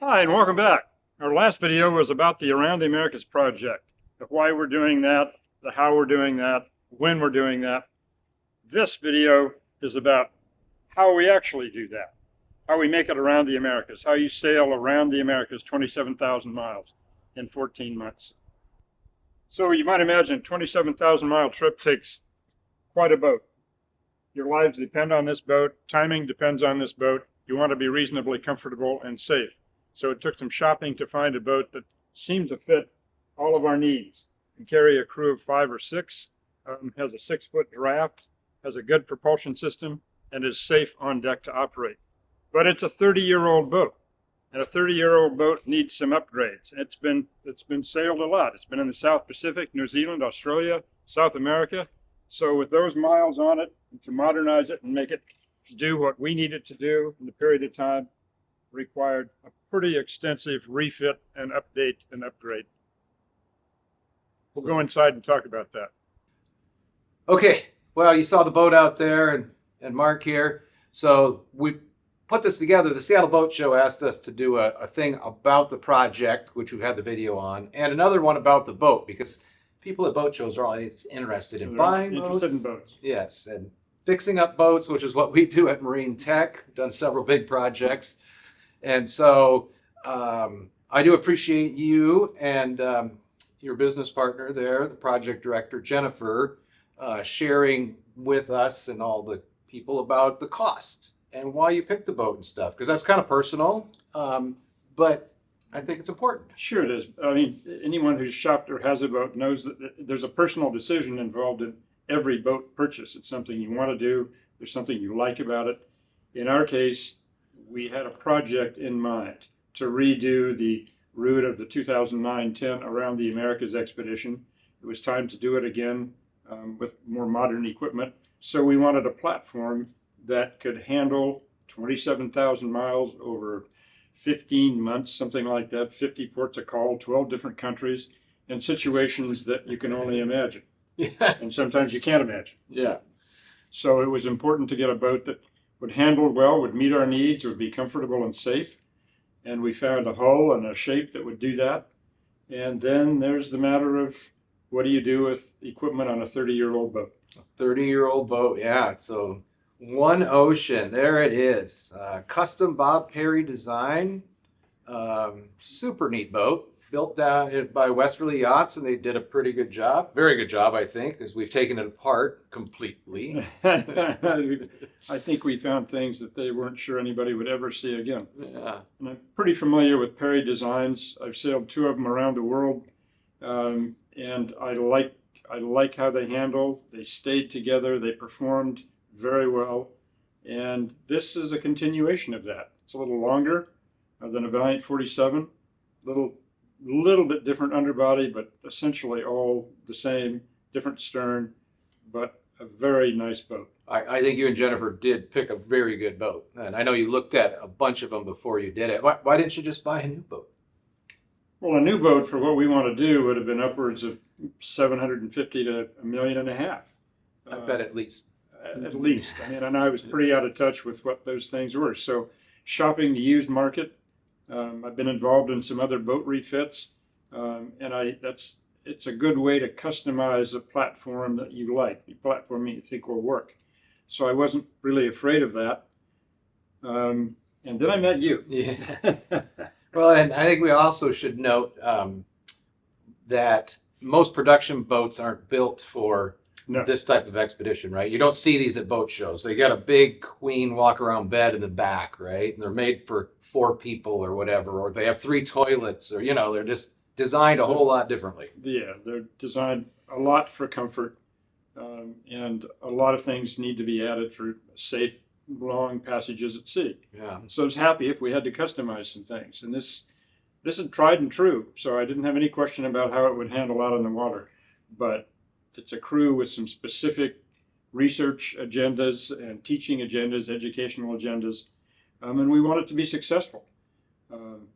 Hi, and welcome back. Our last video was about the Around the Americas project, the why we're doing that, the how we're doing that, when we're doing that. This video is about how we actually do that, how we make it around the Americas, how you sail around the Americas 27,000 miles in 14 months. So you might imagine a 27,000 mile trip takes quite a boat. Your lives depend on this boat, timing depends on this boat. You want to be reasonably comfortable and safe. So it took some shopping to find a boat that seemed to fit all of our needs. Can carry a crew of 5 or 6, has a 6-foot draft, has a good propulsion system, and is safe on deck to operate. But it's a 30-year-old boat, and a 30-year-old boat needs some upgrades. It's been sailed a lot. It's been in the South Pacific, New Zealand, Australia, South America. So with those miles on it, to modernize it and make it do what we need it to do in the period of time required a pretty extensive refit and update and upgrade. We'll go inside and talk about that. Okay, well, you saw the boat out there and Mark here. So we put this together. The Seattle Boat Show asked us to do a thing about the project, which we had the video on, and another one about the boat, because people at boat shows are always interested in buying boats. Interested in boats. Yes, and fixing up boats, which is what we do at Marine Tech. Done several big projects. And so I do appreciate you and your business partner there, the project director, Jennifer, sharing with us and all the people about the cost and why you picked the boat and stuff, because that's kind of personal, but I think it's important. Sure it is. I mean, anyone who's shopped or has a boat knows that there's a personal decision involved in every boat purchase. It's something you want to do. There's something you like about it. In our case, we had a project in mind to redo the route of the 2009-10 Around the Americas expedition. It was time to do it again with more modern equipment. So we wanted a platform that could handle 27,000 miles over 15 months, something like that, 50 ports of call, 12 different countries, and situations that you can only imagine. Yeah. And sometimes you can't imagine. Yeah. So it was important to get a boat that would handle well, would meet our needs, would be comfortable and safe. And we found a hull and a shape that would do that. And then there's the matter of what do you do with equipment on a 30-year-old boat? 30-year-old boat, yeah. So One Ocean, there it is. Custom Bob Perry design. Super neat boat. Built down by Westerly Yachts, and they did a pretty good job. Very good job, I think, because we've taken it apart completely. I think we found things that they weren't sure anybody would ever see again. Yeah. And I'm pretty familiar with Perry designs. I've sailed 2 of them around the world, and I like how they handle. They stayed together. They performed very well, and this is a continuation of that. It's a little longer than a Valiant 47, little bit different underbody, but essentially all the same, different stern, but a very nice boat. I think you and Jennifer did pick a very good boat, and I know you looked at a bunch of them before you did it. Why didn't you just buy a new boat? Well, a new boat for what we want to do would have been upwards of 750 to $1.5 million. I bet at least. At least. I mean, and I was pretty out of touch with what those things were. So shopping the used market, I've been involved in some other boat refits, and it's a good way to customize a platform that you like, the platform you think will work. So I wasn't really afraid of that. And then I met you. Yeah. Well, and I think we also should note that most production boats aren't built for this type of expedition, right? You don't see these at boat shows. They got a big queen walk-around bed in the back, right? And they're made for 4 people or whatever, or they have 3 toilets, or, they're just designed a whole lot differently. Yeah, they're designed a lot for comfort, and a lot of things need to be added for safe, long passages at sea. Yeah. So I was happy if we had to customize some things. And this is tried and true, so I didn't have any question about how it would handle out on the water. But it's a crew with some specific research agendas and teaching agendas, educational agendas, and we want it to be successful.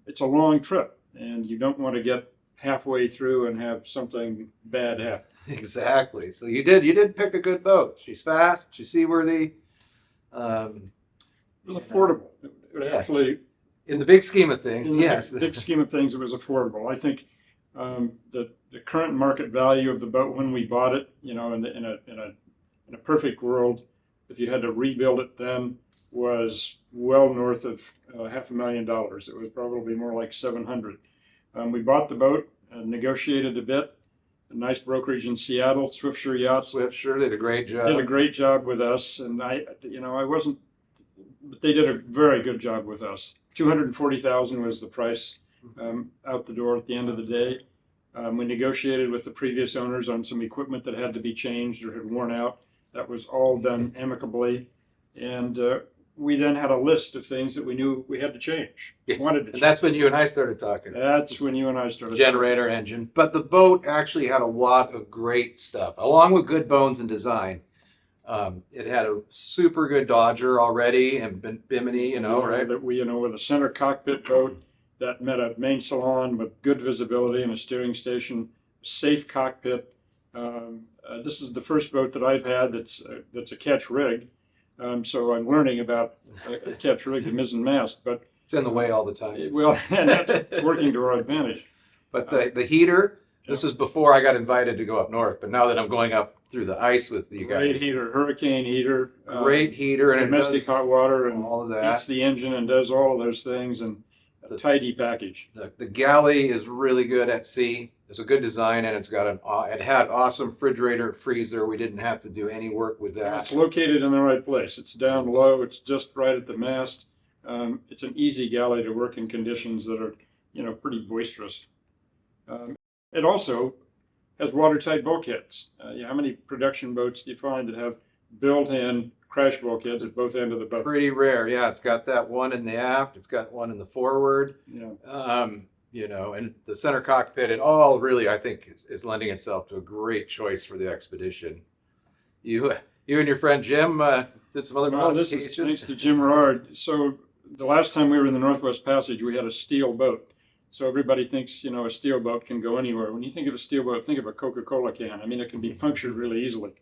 It's a long trip, and you don't want to get halfway through and have something bad happen. Exactly. So you did pick a good boat. She's fast. She's seaworthy. It was affordable. It actually In the big scheme of things, in the yes. big scheme of things, it was affordable. I think the current market value of the boat when we bought it, you know, in a perfect world, if you had to rebuild it then, was well north of $500,000. It was probably more like 700. We bought the boat, negotiated a bit. A nice brokerage in Seattle, Swiftsure Yachts. Swiftsure did a great job. Did a great job with us, and I wasn't, but they did a very good job with us. $240,000 was the price out the door at the end of the day. We negotiated with the previous owners on some equipment that had to be changed or had worn out. That was all done amicably, and we then had a list of things that we knew we had to change. Wanted to change. And that's when you and I started talking. That's when you and I started. Generator, engine. But the boat actually had a lot of great stuff, along with good bones and design. It had a super good Dodger already and Bimini, you know, right? That we, with a center cockpit boat that met a main salon with good visibility and a steering station, safe cockpit. This is the first boat that I've had that's a Ketch rig. So I'm learning about a Ketch rig, the mizzen mast, but it's in the way all the time. Well, and that's working to our advantage. But the heater, this is before I got invited to go up north, but now that I'm going up through the ice with you guys. Great heater, hurricane heater. Great heater. And domestic hot water and all of that. Heats the engine and does all of those things, and a tidy package. The galley is really good at sea. It's a good design, and it's got it had awesome refrigerator, freezer. We didn't have to do any work with that. It's located in the right place. It's down low. It's just right at the mast. It's an easy galley to work in conditions that are, pretty boisterous. It also has watertight bulkheads. How many production boats do you find that have built-in crash bulkheads at both ends of the boat? Pretty rare, yeah. It's got that one in the aft. It's got one in the forward. Yeah. And the center cockpit, it all really, I think, is lending itself to a great choice for the expedition. You and your friend Jim did some other modifications. This is thanks to Jim Rard. So the last time we were in the Northwest Passage, we had a steel boat. So everybody thinks, a steel boat can go anywhere. When you think of a steel boat, think of a Coca-Cola can. I mean, it can be punctured really easily.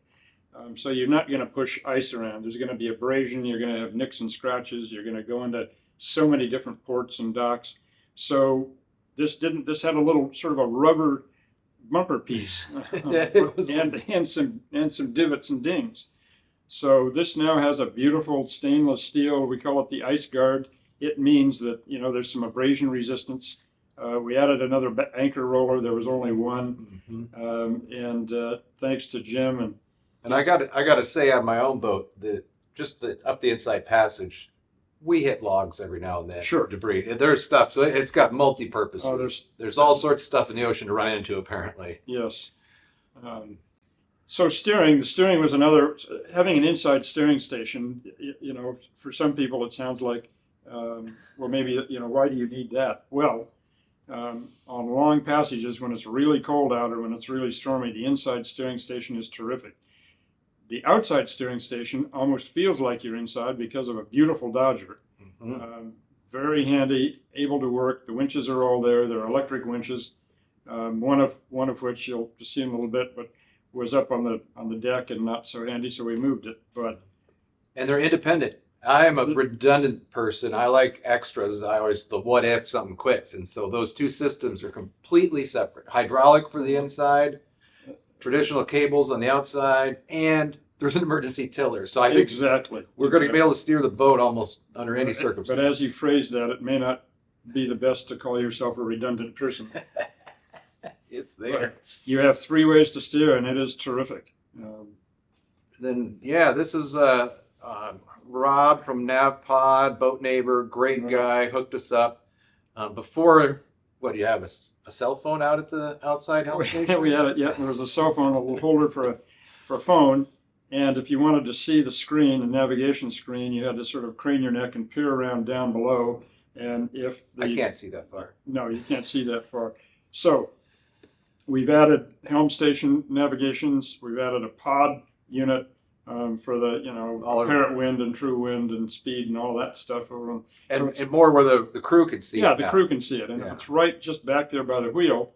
So you're not going to push ice around. There's going to be abrasion. You're going to have nicks and scratches. You're going to go into so many different ports and docks. So this had a little sort of a rubber bumper piece and some divots and dings. So this now has a beautiful stainless steel. We call it the ice guard. It means that there's some abrasion resistance. We added another anchor roller. There was only one, and thanks to Jim and I got to say on my own boat up the inside passage, we hit logs every now and then. Sure. Debris. There's stuff, so it's got multi-purpose. Oh, there's all sorts of stuff in the ocean to run into, apparently. Yes. So the steering was another, having an inside steering station, for some people it sounds like, well, maybe, why do you need that? Well, on long passages, when it's really cold out or when it's really stormy, the inside steering station is terrific. The outside steering station almost feels like you're inside because of a beautiful Dodger. Mm-hmm. Very handy, able to work. The winches are all there. They're electric winches. One of which you'll see in a little bit, but was up on the deck and not so handy, so we moved it. And they're independent. I am a redundant person. I like extras. The what if something quits, and so those two systems are completely separate. Hydraulic for the inside, traditional cables on the outside, and there's an emergency tiller. So I think we're going to be able to steer the boat almost under any circumstance. But as you phrased that, it may not be the best to call yourself a redundant person. It's there. But you have 3 ways to steer, and it is terrific. This is Rob from NavPod, boat neighbor, great guy, hooked us up. Before, what do you have, a cell phone out at the outside help station? We had it, yeah. There was a cell phone, a little holder for a phone, and if you wanted to see the screen, the navigation screen, you had to sort of crane your neck and peer around down below. And I can't see that far. No, you can't see that far. So we've added helm station navigations. We've added a pod unit for the apparent wind and true wind and speed and all that stuff over. And more where the crew can see it. Yeah, the crew can see it, and if it's right just back there by the wheel.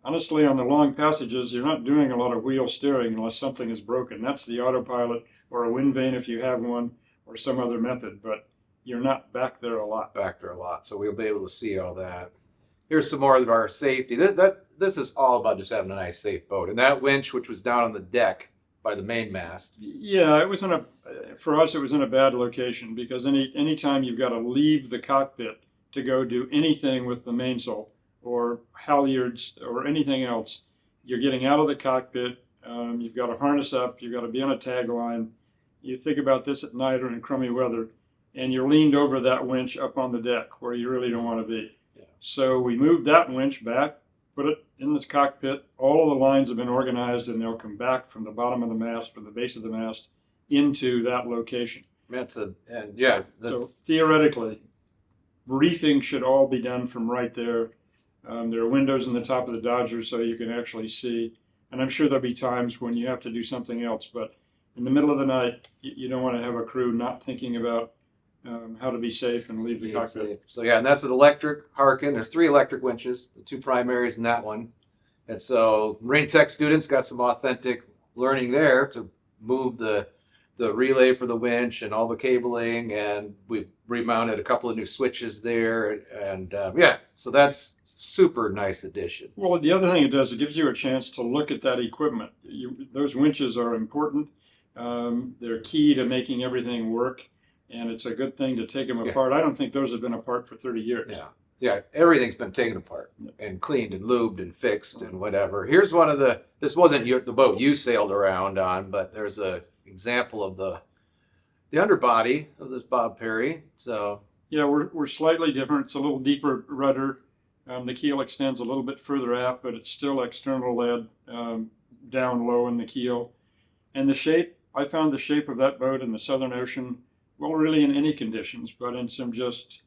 Honestly, on the long passages, you're not doing a lot of wheel steering unless something is broken. That's the autopilot or a wind vane if you have one, or some other method. But you're not back there a lot. Back there a lot, so we'll be able to see all that. Here's some more of our safety. This is all about just having a nice, safe boat. And that winch, which was down on the deck by the main mast. Yeah, it was for us, it was in a bad location, because anytime you've got to leave the cockpit to go do anything with the mainsail or halyards or anything else, you're getting out of the cockpit. You've got to harness up. You've got to be on a tag line. You think about this at night or in crummy weather, and you're leaned over that winch up on the deck where you really don't want to be. Yeah. So we moved that winch back, put it in this cockpit. All of the lines have been organized, and they'll come back from the bottom of the mast, from the base of the mast, into that location. So theoretically, briefing should all be done from right there. There are windows in the top of the Dodger so you can actually see. And I'm sure there'll be times when you have to do something else. But in the middle of the night, you don't want to have a crew not thinking about how to be safe and leave the cockpit. So yeah, and that's an electric Harkin. There's 3 electric winches, the 2 primaries in that one. And so Marine Tech students got some authentic learning there to move the relay for the winch and all the cabling, and we remounted a couple of new switches there, and so that's super nice addition. Well, the other thing it does, it gives you a chance to look at that equipment. Those winches are important. They're key to making everything work, and it's a good thing to take them apart. I don't think those have been apart for 30 years. Yeah, everything's been taken apart and cleaned and lubed and fixed and whatever. Here's one of this wasn't the boat you sailed around on, but there's a example of the underbody of this Bob Perry. So yeah, we're slightly different. It's a little deeper rudder. The keel extends a little bit further aft, but it's still external lead down low in the keel. And the shape, I found the shape of that boat in the Southern Ocean, well, really in any conditions, but in some just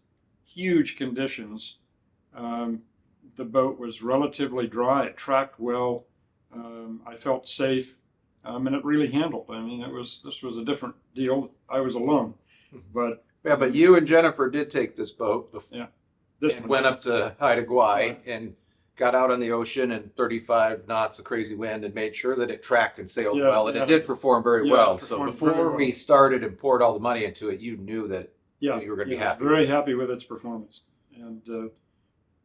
huge conditions, the boat was relatively dry. It tracked well. I felt safe. And it really handled. I mean, this was a different deal. I was alone, but but you and Jennifer did take this boat. This and one went up to Haida Gwaii and got out on the ocean in 35 knots of crazy wind and made sure that it tracked and sailed well, and it did perform very well. So before we started and poured all the money into it, you knew that you were going to be happy. Very happy with its performance, and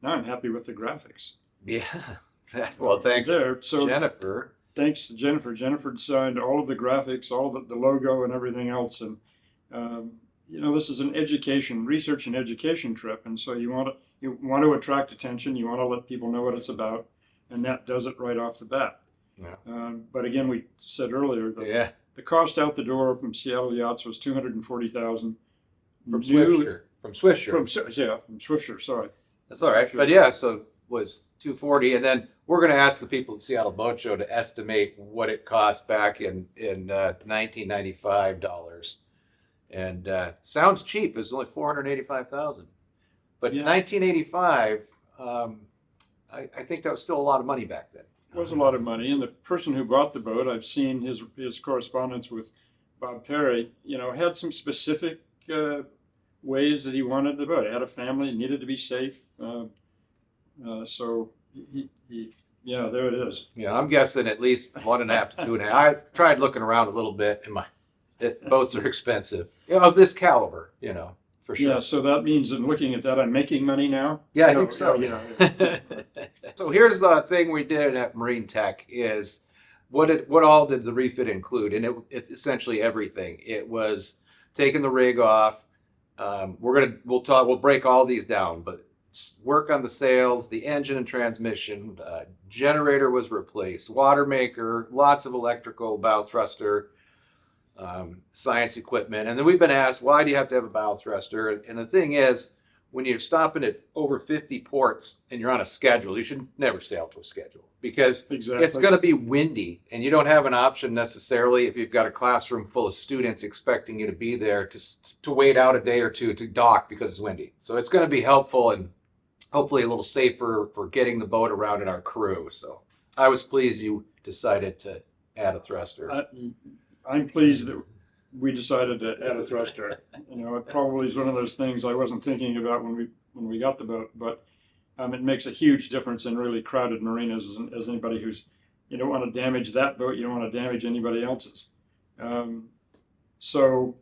now I'm happy with the graphics. Yeah. Well, thanks, Jennifer. Thanks to Jennifer. Jennifer designed all of the graphics, all the logo and everything else. And, this is an research and education trip. And so you want to attract attention. You want to let people know what it's about. And that does it right off the bat. Yeah. But again, we said earlier that the cost out the door from Seattle Yachts was $240,000. From Swisher. From Swisher, sorry. That's all right. Swisher. But yeah, so was $240, and then we're going to ask the people at Seattle Boat Show to estimate what it cost back in 1995 dollars, and sounds cheap. It's only $485,000, but in 1985, I think that was still a lot of money back then. It was a lot of money, and the person who bought the boat, I've seen his correspondence with Bob Perry. Had some specific ways that he wanted the boat. He had a family, needed to be safe. So there it is. Yeah, I'm guessing at least 1.5 to 2.5. I've tried looking around a little bit, and boats are expensive of this caliber, for sure. Yeah, so that means in looking at that, I'm making money now. Yeah, I think so. So here's the thing we did at Marine Tech is what all did the refit include, and it's essentially everything. It was taking the rig off. We'll break all these down, but work on the sails, the engine and transmission, generator was replaced, water maker, lots of electrical, bow thruster, science equipment. And then we've been asked, why do you have to have a bow thruster? And the thing is, when you're stopping at over 50 ports and you're on a schedule, you should never sail to a schedule, because it's going to be windy, and you don't have an option necessarily if you've got a classroom full of students expecting you to be there to wait out a day or two to dock because it's windy. So it's going to be helpful and hopefully a little safer for getting the boat around in our crew. So I was pleased you decided to add a thruster. I'm pleased that we decided to add a thruster. It probably is one of those things I wasn't thinking about when we got the boat, but it makes a huge difference in really crowded marinas. As anybody you don't want to damage that boat, you don't want to damage anybody else's. So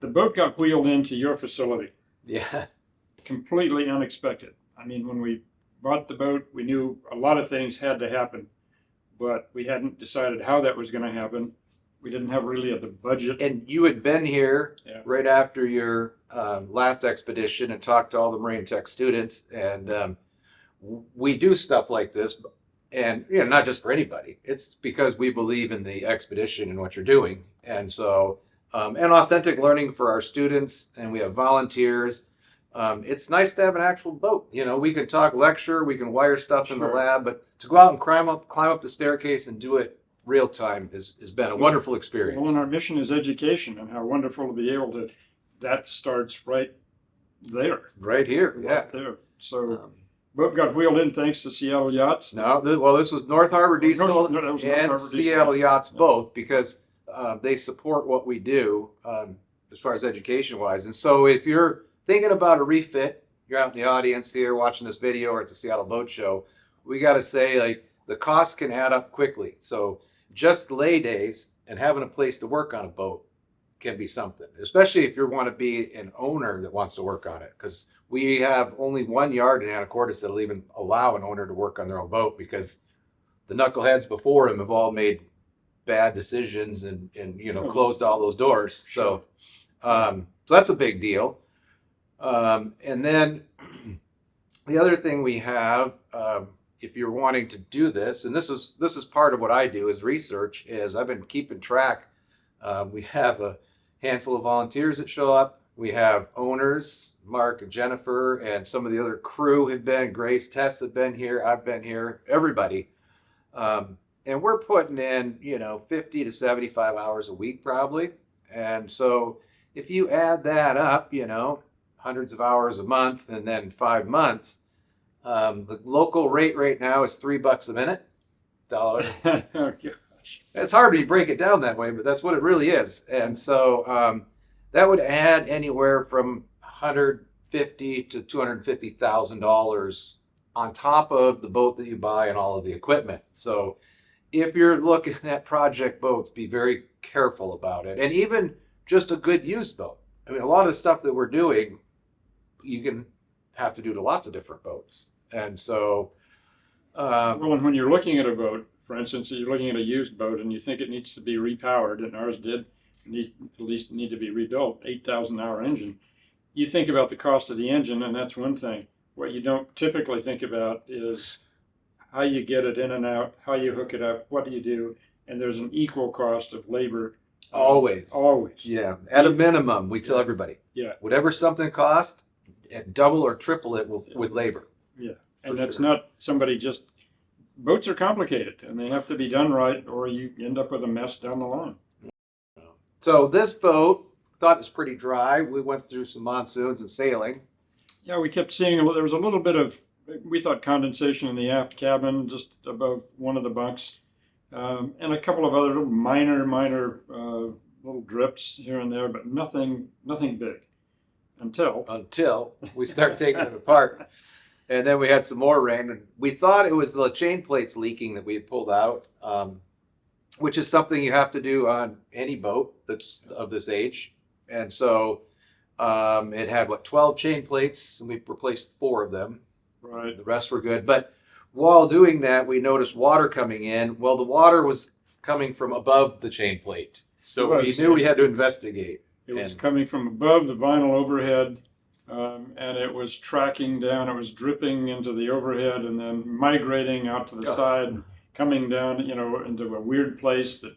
the boat got wheeled into your facility. Yeah. Completely unexpected. I mean, when we bought the boat, we knew a lot of things had to happen, but we hadn't decided how that was going to happen. We didn't have really the budget. And you had been here right after your last expedition and talked to all the Marine Tech students. And we do stuff like this, and not just for anybody. It's because we believe in the expedition and what you're doing. And so, and authentic learning for our students, and we have volunteers. It's nice to have an actual boat. We can talk lecture, we can wire stuff in the lab, but to go out and climb up the staircase and do it real time has been a wonderful experience. Well, and our mission is education, and how wonderful to be able to, that starts right there. Right here, Right there. So, boat got wheeled in thanks to Seattle Yachts. No, this was North Harbor Diesel North and Harbor Seattle Diesel. Yachts both, because they support what we do as far as education-wise. And so if you're thinking about a refit, you're out in the audience here watching this video or at the Seattle Boat Show, we got to say, like, the cost can add up quickly. So just lay days and having a place to work on a boat can be something, especially if you want to be an owner that wants to work on it. Because we have only one yard in Anacortes that'll even allow an owner to work on their own boat, because the knuckleheads before him have all made bad decisions and closed all those doors. So so that's a big deal. And then the other thing we have, if you're wanting to do this, and this is part of what I do is research, is I've been keeping track. We have a handful of volunteers that show up. We have owners, Mark and Jennifer, and some of the other crew have been. Grace, Tess have been here. I've been here. Everybody. And we're putting in, 50 to 75 hours a week probably. And so if you add that up, hundreds of hours a month and then 5 months, the local rate right now is $3 a minute. $1. Oh, gosh. It's hard to break it down that way, but that's what it really is. And so that would add anywhere from $150,000 to $250,000 on top of the boat that you buy and all of the equipment. So if you're looking at project boats, be very careful about it. And even just a good used boat. I mean, a lot of the stuff that we're doing, you can have to do to lots of different boats. And so well, and when you're looking at a boat, for instance, you're looking at a used boat and you think it needs to be repowered, and ours did at least need to be rebuilt, 8,000 hour engine. You think about the cost of the engine, and that's one thing. What you don't typically think about is how you get it in and out, how you hook it up, what do you do, and there's an equal cost of labor. always. Yeah. At a minimum, we tell everybody. Yeah. Whatever something costs, double or triple it with labor. Yeah. And that's not somebody just, boats are complicated and they have to be done right, or you end up with a mess down the line. So this boat, thought it was pretty dry. We went through some monsoons and sailing. Yeah, we kept seeing, there was a little bit of, we thought, condensation in the aft cabin just above one of the bunks. And a couple of other little minor little drips here and there, but nothing big until we start taking it apart. And then we had some more rain, and we thought it was the chain plates leaking that we had pulled out, which is something you have to do on any boat that's of this age. And so it had 12 chain plates, and we replaced 4 of them. Right. The rest were good. But while doing that, we noticed water coming in. Well, the water was coming from above the chain plate. So we knew we had to investigate. It was coming from above the vinyl overhead, and it was tracking down. It was dripping into the overhead and then migrating out to the side, coming down, into a weird place that,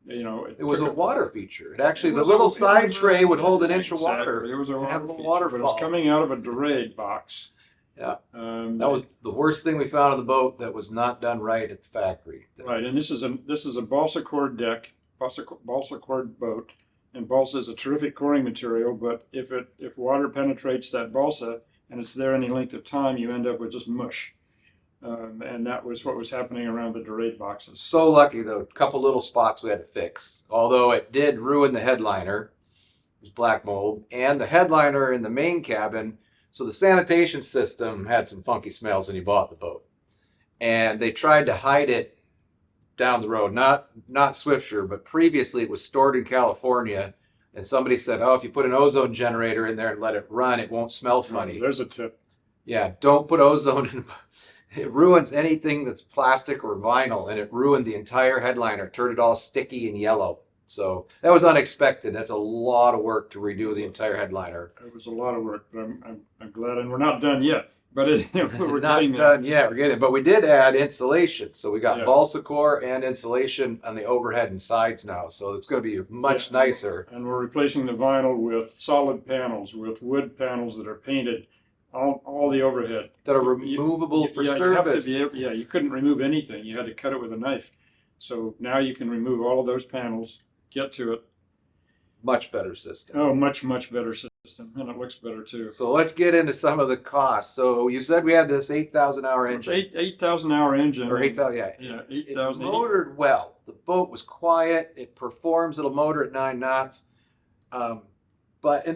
it was a water feature. It actually, the little side tray would hold an inch of water. It was a have a water waterfall. feature, but it was coming out of a Durade box. Yeah. That was the worst thing we found on the boat that was not done right at the factory. Right, and this is a balsa cord deck, balsa cord boat, and balsa is a terrific coring material. But if water penetrates that balsa and it's there any length of time, you end up with just mush. And that was what was happening around the Durade boxes. So lucky though, a couple little spots we had to fix. Although it did ruin the headliner, it was black mold, and the headliner in the main cabin. So the sanitation system had some funky smells when you bought the boat. And they tried to hide it down the road, not Swiftsure, but previously it was stored in California. And somebody said, oh, if you put an ozone generator in there and let it run, it won't smell funny. There's a tip. Yeah, don't put ozone in. It ruins anything that's plastic or vinyl, and it ruined the entire headliner. It turned it all sticky and yellow. So that was unexpected. That's a lot of work to redo the entire headliner. It was a lot of work, but I'm glad, and we're not done yet. But we're not getting done there. yet. We're getting it, but we did add insulation. So we got Yeah. balsa core and insulation on the overhead and sides now. So it's going to be much nicer. And we're replacing the vinyl with solid panels, with wood panels that are painted, all the overhead. That are removable for yeah, service. You couldn't remove anything. You had to cut it with a knife. So now you can remove all of those panels, get to it. Much better system. Oh, much better system, and it looks better too. So let's get into some of the costs. So you said we had this 8,000 hour engine. 8,000 hour engine. Or 8,000, yeah. Yeah, It 8,000. motored well. The boat was quiet. It performs. It'll motor at 9 knots. And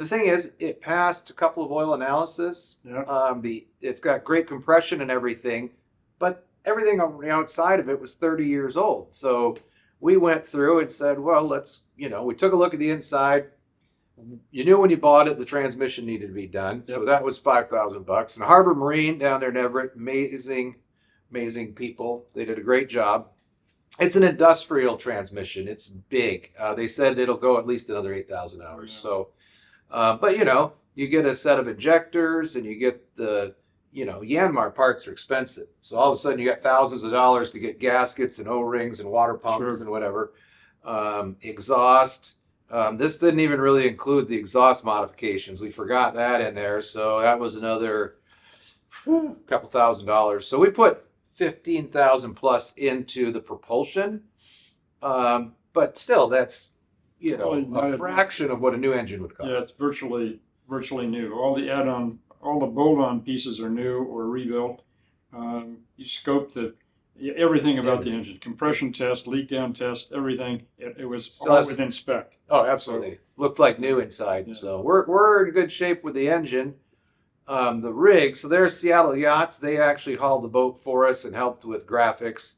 the thing is, it passed a couple of oil analysis. Yeah. It's got great compression and everything, but everything on the outside of it was 30 years old. So we went through and said, well, we took a look at the inside. You knew when you bought it, the transmission needed to be done. Yep. So that was $5,000. And Harbor Marine down there in Everett, amazing people. They did a great job. It's an industrial transmission. It's big. They said it'll go at least another 8,000 hours. Yeah. So, but you get a set of injectors and you get the, Yanmar parts are expensive. So all of a sudden you got thousands of dollars to get gaskets and O-rings and water pumps Sure. and whatever. Exhaust. This didn't even really include the exhaust modifications. We forgot that in there. So that was another couple $1,000s. So we put 15,000 plus into the propulsion. But still, that's, a fraction of what a new engine would cost. Yeah, it's virtually new. All the bolt-on pieces are new or rebuilt. You scope everything about the engine, compression test, leak down test, everything. It was all within spec. Oh, absolutely. Looked like new inside. Yeah. So we're in good shape with the engine. The rig, so there's Seattle Yachts. They actually hauled the boat for us and helped with graphics.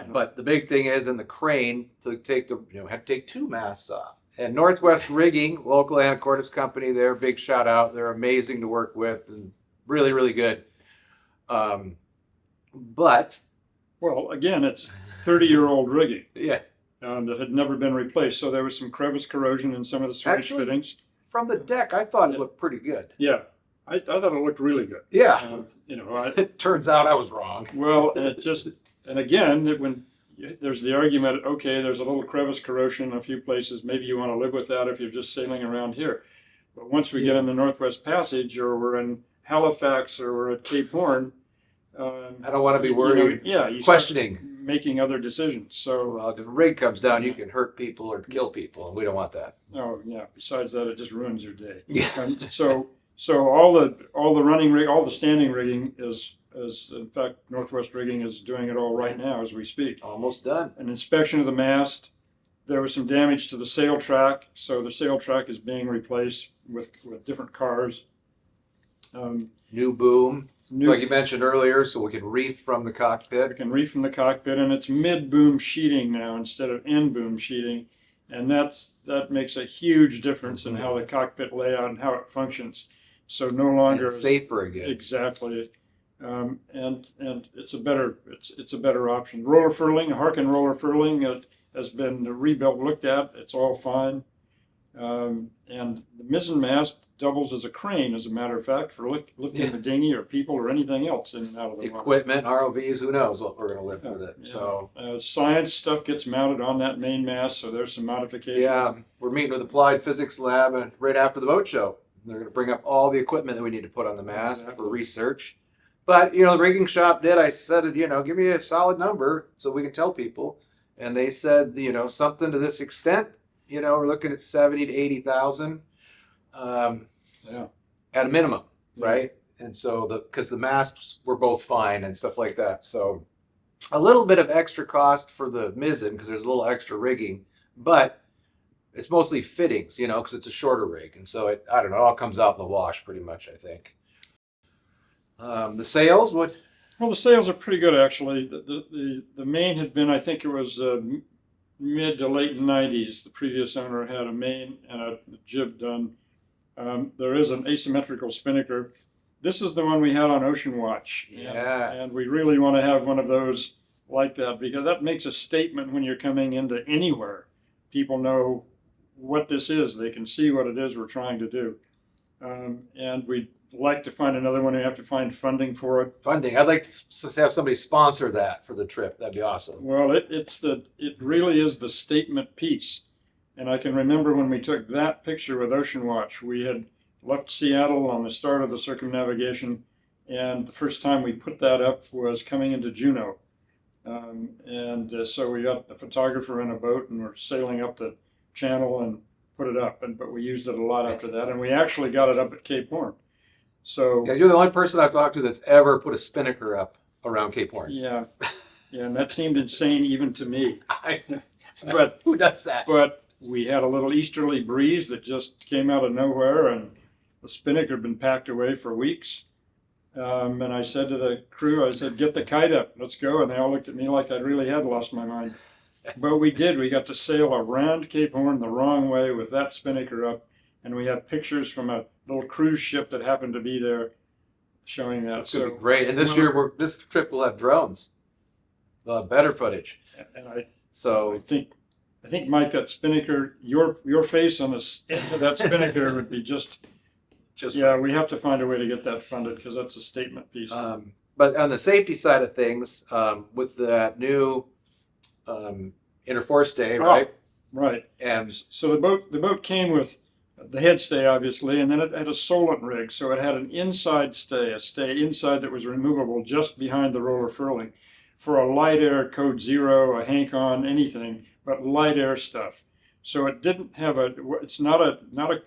But the big thing is in the crane to take had to take 2 masts off. And Northwest Rigging, local Anacortes company, they're a big shout out. They're amazing to work with and really, really good. But Well, again, it's 30-year-old rigging yeah, that had never been replaced. So there was some crevice corrosion in some of the switch Actually- from fittings. the deck, I thought it looked pretty good. Yeah, I thought it looked really good. Yeah, It turns out I was wrong. Well, and again, when there's the argument, okay, there's a little crevice corrosion in a few places. Maybe you want to live with that if you're just sailing around here. But once we get in the Northwest Passage, or we're in Halifax, or we're at Cape Horn, I don't want to be worried. you start questioning. making other decisions. So, Well, if a rig comes down, you can hurt people or kill people, and we don't want that. oh yeah. Besides that, it just ruins your day. Yeah. So all the running rig, all the standing rigging is in fact Northwest Rigging is doing it all right now as we speak. Almost done. An inspection of the mast. There was some damage to the sail track, so the sail track is being replaced with different cars. New boom, New, like you mentioned earlier, so we can reef from the we cockpit. can reef from the cockpit, and it's mid-boom sheeting now instead of end-boom sheeting, and that makes a huge difference in how the cockpit layout and how it functions. So no longer And safer again. exactly, and it's a better option. Roller furling, Harkin roller furling has been rebuilt, looked at. It's all fine, and the mizzen mast doubles as a crane, as a matter of fact, for lifting the dinghy or people or anything else in and out of the water. Equipment, ROVs, who knows what we're going to lift with it. Yeah. So, science stuff gets mounted on that main mast, so there's some modifications. yeah, we're meeting with Applied Physics Lab right after the boat show. They're going to bring up all the equipment that we need to put on the mast Exactly. for research. But, the rigging shop I said, give me a solid number so we can tell people. And they said, something to this extent, we're looking at 70 to 80,000. Yeah. At a minimum, Yeah. right? And so because the masts were both fine and stuff like that. So a little bit of extra cost for the mizzen because there's a little extra rigging, but it's mostly fittings, because it's a shorter rig. And so it all comes out in the wash pretty much, I think. The sails, what? Well, the sails are pretty good actually. The main had been, I think it was mid to late 90s. The previous owner had a main and a jib done. There is an asymmetrical spinnaker. This is the one we had on Ocean Watch. Yeah. And we really want to have one of those like that, because that makes a statement when you're coming into anywhere. People know what this is. They can see what it is we're trying to do. And we'd like to find another one. We have to find funding for it. Funding. I'd like to have somebody sponsor that for the trip. That'd be awesome. Well, it really is the statement piece. And I can remember when we took that picture with Ocean Watch, we had left Seattle on the start of the circumnavigation, and the first time we put that up was coming into Juneau. So we got a photographer in a boat, and we're sailing up the channel and put it up. But we used it a lot after that, and we actually got it up at Cape Horn. So yeah, you're the only person I've talked to that's ever put a spinnaker up around Cape Horn. yeah, and that seemed insane even to me. But who does that? But we had a little easterly breeze that just came out of nowhere, and the spinnaker had been packed away for weeks. And I said to the crew, I said, "Get the kite up, let's go." And they all looked at me like I really had lost my mind. But we did. We got to sail around Cape Horn the wrong way with that spinnaker up. And we have pictures from a little cruise ship that happened to be there showing that. It's going to be great. And this year, this trip will have drones. They'll have better footage. And I think, Mike, that spinnaker, your face on that spinnaker would be just yeah, we have to find a way to get that funded, because that's a statement piece. But on the safety side of things, with that new interforestay, right? Right. And so the boat came with the head stay, obviously, and then it had a Solent rig, so it had an inside stay, a stay inside that was removable just behind the roller furling for a light air code 0, a hank-on, anything, but light air stuff. So it didn't have it's not a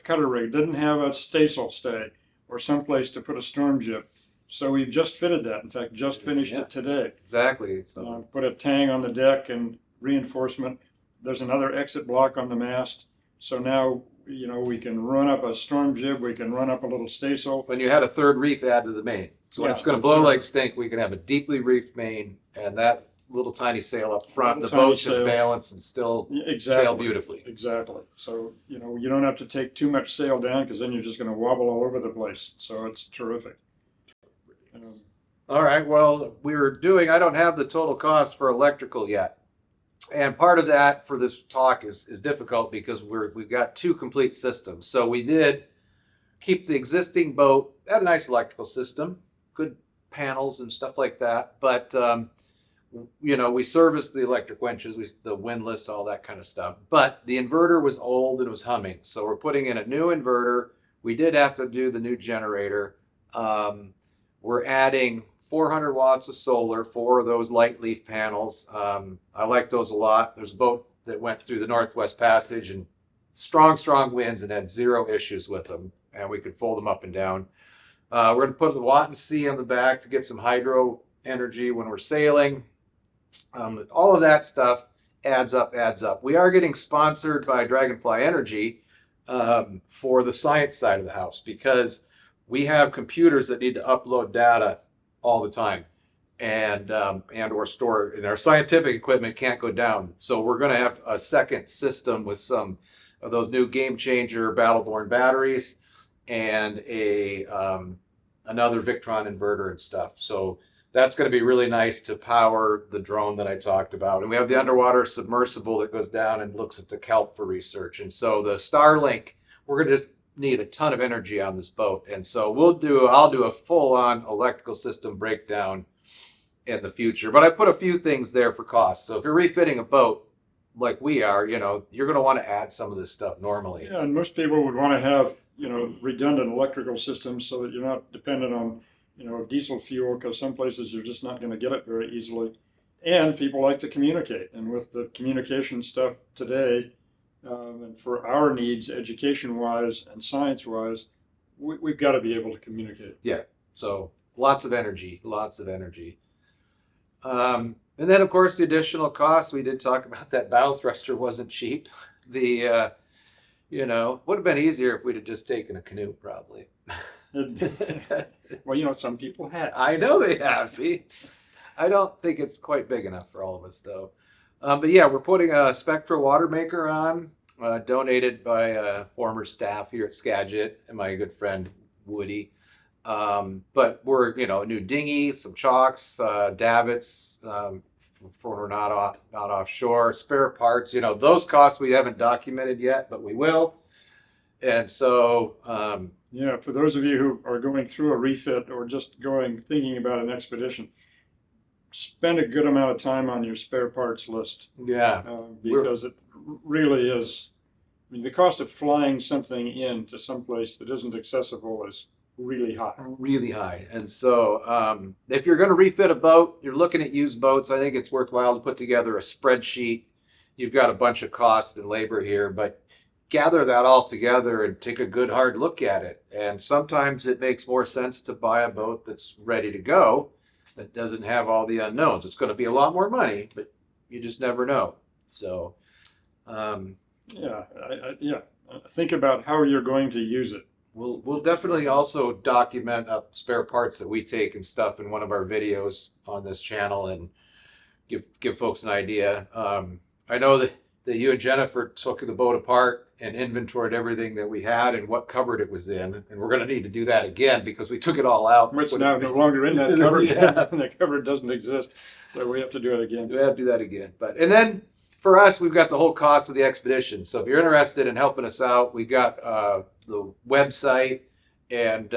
cutter rig, it didn't have a staysail stay or someplace to put a storm jib. So we've just fitted that. In fact, just finished it today. Exactly. So put a tang on the deck and reinforcement. There's another exit block on the mast. So now, we can run up a storm jib, we can run up a little staysail. when you had a third reef add to the main. So when it's going to blow like stink, we can have a deeply reefed main and that little tiny sail up front. The boat should balance and still sail beautifully. Exactly. So, you don't have to take too much sail down, because then you're just going to wobble all over the place. So it's terrific. All right. Well, I don't have the total cost for electrical yet. And part of that for this talk is difficult because we've got two complete systems. So we did keep the existing boat, had a nice electrical system, good panels and stuff like that. But, we serviced the electric winches, the windlass, all that kind of stuff. But the inverter was old and it was humming. So we're putting in a new inverter. We did have to do the new generator. We're adding 400 watts of solar, 4 of those light leaf panels. I like those a lot. There's a boat that went through the Northwest Passage and strong winds and had 0 issues with them. And we could fold them up and down. We're going to put the Watt and C on the back to get some hydro energy when we're sailing. All of that stuff adds up. We are getting sponsored by Dragonfly Energy for the science side of the house, because we have computers that need to upload data all the time and or store it, and our scientific equipment can't go down. So we're going to have a second system with some of those new game changer Battleborn batteries and another Victron inverter and stuff. So that's going to be really nice to power the drone that I talked about. And we have the underwater submersible that goes down and looks at the kelp for research. And so the Starlink, we're going to just need a ton of energy on this boat. And so I'll do a full-on electrical system breakdown in the future. But I put a few things there for cost. So if you're refitting a boat like we are, you're going to want to add some of this stuff normally. Yeah, and most people would want to have, redundant electrical systems so that you're not dependent on, diesel fuel, because some places you're just not going to get it very easily. And people like to communicate. And with the communication stuff today, and for our needs, education-wise and science-wise, we've got to be able to communicate. Yeah, so lots of energy. And then, of course, the additional costs. We did talk about that bow thruster wasn't cheap. Would have been easier if we'd have just taken a canoe, probably. Well, some people have. I know they have, see? I don't think it's quite big enough for all of us, though. But yeah, we're putting a Spectra water maker on, donated by a former staff here at Skagit and my good friend Woody. But we're, a new dinghy, some chocks, davits, for not offshore, spare parts, those costs we haven't documented yet, but we will. And so, yeah, for those of you who are going through a refit or just thinking about an expedition, spend a good amount of time on your spare parts list. yeah, because it really is. I mean, the cost of flying something in to someplace that isn't accessible is really high. really high. And so, if you're going to refit a boat, you're looking at used boats, I think it's worthwhile to put together a spreadsheet. You've got a bunch of cost and labor here, but gather that all together and take a good hard look at it. And sometimes it makes more sense to buy a boat that's ready to go, that doesn't have all the unknowns. It's going to be a lot more money, but you just never know. So, yeah. Think about how you're going to use it. we'll definitely also document spare parts that we take and stuff in one of our videos on this channel and give folks an idea. I know that you and Jennifer took the boat apart and inventoried everything that we had and what cupboard it was in, and we're going to need to do that again because we took it all out. It's now no longer in that cupboard. Yeah. The cupboard doesn't exist, so we have to do it again. We have to do that again. And then for us, we've got the whole cost of the expedition. So if you're interested in helping us out, we got the website, and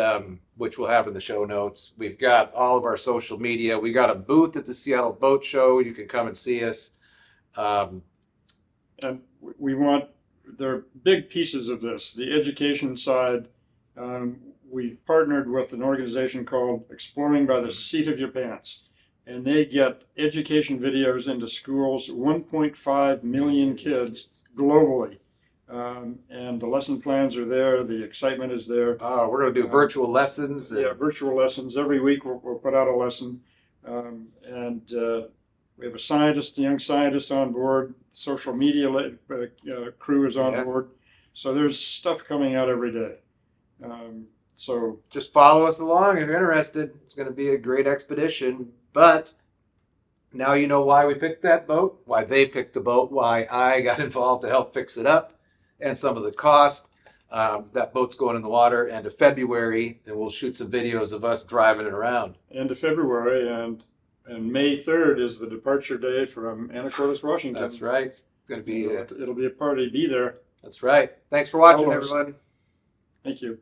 which we'll have in the show notes. We've got all of our social media. We got a booth at the Seattle Boat Show. You can come and see us. And there are big pieces of this. The education side, we've partnered with an organization called Exploring by the Seat of Your Pants. And they get education videos into schools, 1.5 million kids globally. And the lesson plans are there. The excitement is there. We're going to do virtual lessons. Yeah, virtual lessons. Every week we'll put out a lesson. We have a young scientist on board. Social media crew is on board. So there's stuff coming out every day. So just follow us along if you're interested. It's going to be a great expedition. But now you know why we picked that boat, why they picked the boat, why I got involved to help fix it up, and some of the cost. That boat's going in the water end of February, and we'll shoot some videos of us driving it around. End of February, and May 3rd is the departure day from Anacortes, Washington. That's right. It's going to be it'll be a party. Be there. That's right. Thanks for watching, everyone. Thank you.